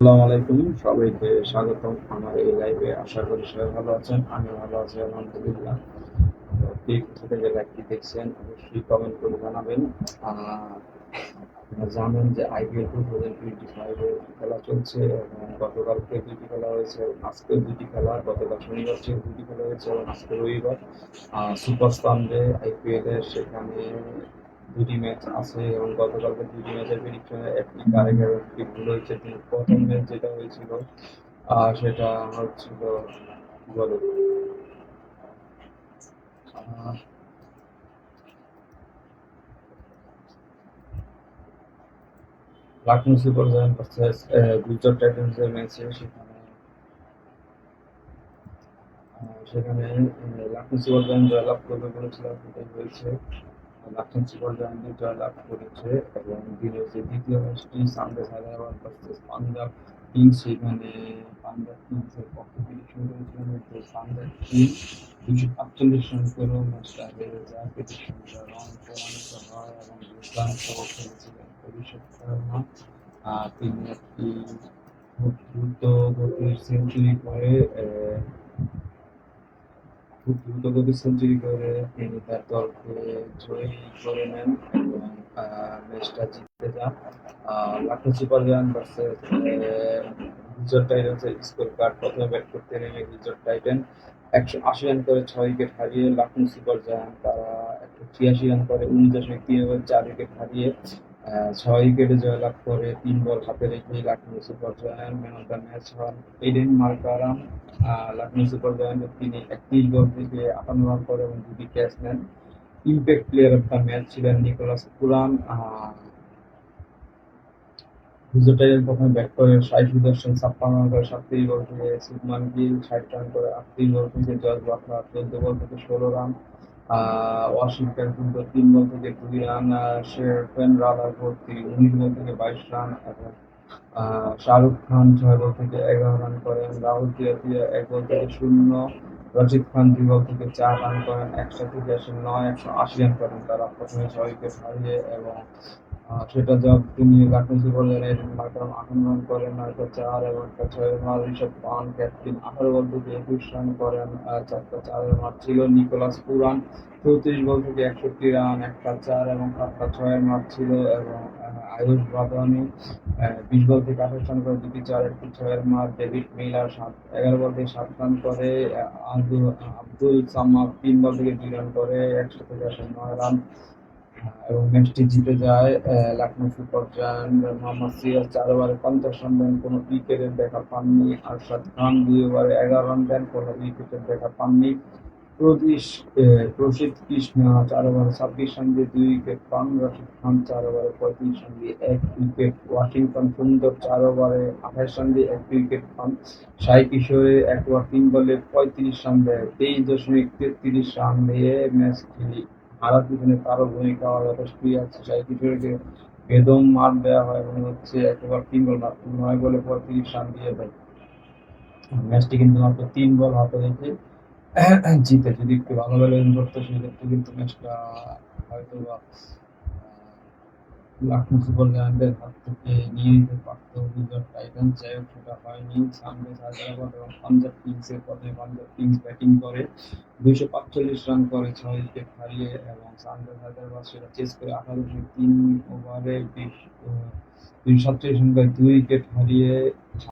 আসসালামু আলাইকুম, সবাইকে স্বাগতম আমার এই লাইভে। আশা করি সবাই ভালো আছেন, আমি ভালো আছি আলহামদুলিল্লাহ। কে কোথা থেকে লাইভটি দেখছেন অবশ্যই কমেন্ট করে জানাবেন। আপনারা জানেন যে আইপিএল 2025 এর খেলা চলছে এবং গতকালকে দুটি খেলা হয়েছে, আজকেও দুটি খেলা, গতকাল শনিবার ছিল দুটি খেলা হয়েছে এবং আজকে রবিবার। সুপার সানডে আইপিএল এর সেখানে দুটি ম্যাচ আছে এবং গতকালকে দুটি ম্যাচের প্রেডিকশনে একটি কারেক্ট এবং একটি ভুল হয়েছে। কিন্তু প্রথম ম্যাচ যেটা হয়েছিল সেটা হচ্ছিল কি বলে আহ, Lucknow Super Giant versus Gujarat টাইটান্সের ম্যাচে। সেখানে লখনৌ সুপার জায়ান্ট জয়লাভ করবে বলেছিলাম, সেটাই হয়েছে। লখনৌ সুপার জায়ান্টই জয়লাভ করেছে এবং দিনের যে দ্বিতীয় ম্যাচটি Sunrise Hyderabad versus Punjab Kings, সেখানে পাঞ্জাব কিংসের পক্ষে প্রেডিকশন করেছিলাম যে পাঞ্জাব কিংস 245 রান করেও ম্যাচটা হেরে যায়। প্রেডিকশনটা রং প্রমাণিত হয় এবং দুর্দান্ত খেলেছিলেন অভিষেক শর্মা। তিনি একটি খুব দ্রুত গতির সেঞ্চুরি করে সেঞ্চুরি করে তিনি তার দলকে জয়ী করে নেন এবং ম্যাচটা জিতে যান। Lucknow Super Giant versus Gujarat টাইটান্সের স্কোর কার্ড: প্রথমে ব্যাট করতে নেমে গুজরাট টাইটান 180 রান করে 6 উইকেট হারিয়ে লখনৌ সুপার জায়ান্ট তারা 183 রান করে 19.3 ওভারে 4 উইকেট হারিয়ে 6 উইকেটে জয়লাভ করে। 3 বল হাতে রেখে Lucknow Super giant man of the match হন এডেন মার্কারাম। লখনৌ সুপার জায়ান্টের তিনি 31 বল থেকে 58 রান করে এবং দুটি ক্যাচ নেন। Impact player of the match ছিলেন নিকোলাস পুরান। গুজরাট টাইটান্স প্রথমে ব্যাট করে সাই সুদর্শন 56 রান করে 37 বল থেকে, শুভমান গিল 60 রান করে 38 বল থেকে, জস বাটলার 14 বল থেকে 16 রান, ওয়াশিংটন সুন্দর 3 বল থেকে 2 রান, শেরফেন রাদারফোর্ড 19 বল থেকে 22 রান এবং শাহরুখ খান 6 বল থেকে 11 রান করেন। রাহুল তিয়াতিয়া 1 বল থেকে 0, রশিদ খান 2 বল থেকে 4 রান করেন। 183 রান করেন তারা প্রথমে 6 উইকেট হারিয়ে এবং সেটা জব তিনি লখনৌ সুপার জায়ান্টের মার্কারাম 58 রান করেন, 9টা 4 এবং একটা 6 এর মার। ঋষভ পান্ট ক্যাপ্টেন 18 বল থেকে 21 রান করেন, 4টা 4 এর মার ছিল। নিকোলাস পুরান 34 বল থেকে 61 রান, একটা 4 এবং 7টা 6 এর মার ছিল এবং আয়ুষ বাদানি 20 বল থেকে 28 রান করে, দুটি 4 একটি 6 এর মার। ডেভিড মিলার 11 বল থেকে 7 রান করে, আব্দুল সামাদ 3 বল থেকে 2 রান করে 189 রান এবং ম্যাচটি জিতে যায় লখনৌ সুপার জায়ান্ট। মোহাম্মদ সিরাজ 4 ওভারে 50 রান দেন, কোনো উইকেটের দেখা পাননি। আরশাদ খান 2 ওভারে 11 রান দেন, কোনো উইকেটের দেখা পাননি। প্রসিদ্ধ কৃষ্ণা 4 ওভারে 26 রান দিয়ে 2 উইকেট পান। রশিদ খান 4 ওভারে 35 রান দিয়ে 1 উইকেট। ওয়াশিংটন সুন্দর 4 ওভারে 28 রান দিয়ে 1 উইকেট পান। সাই কিশোরে 1 ওভার 3 বলে 35 রান দেয়, 23.33 রান দিয়ে ম্যাচটি হারার পিছনে তারও ভূমিকা যথেষ্টই আছে। সাই কিশোরকে বেদম মার দেওয়া হয় এবং 1 ওভার 3 বল মাত্র 9 বলে 35 রান দিয়ে দেয়। ম্যাচটি কিন্তু মাত্র 3 বল হাতে রেখে জিতে। যদি একটু ভালো ব্যাটিং করতো সেক্ষেত্রে কিন্তু ম্যাচটা হয়তো বা লখনৌ সুপার জায়ান্টের হাত থেকে নিয়ে নিতে পারত গুজরাট টাইটান্স। যাই হোক, সেটা হয়নি। সানরাইজ হায়দ্রাবাদ এবং পাঞ্জাব কিংসের পথে পাঞ্জাব কিংস ব্যাটিং করে 245 রান করে 6 উইকেট হারিয়ে এবং সানরাইজ হায়দ্রাবাদ সেটা চেস করে 18.3 ওভারে 247 রান করে 2 উইকেট হারিয়ে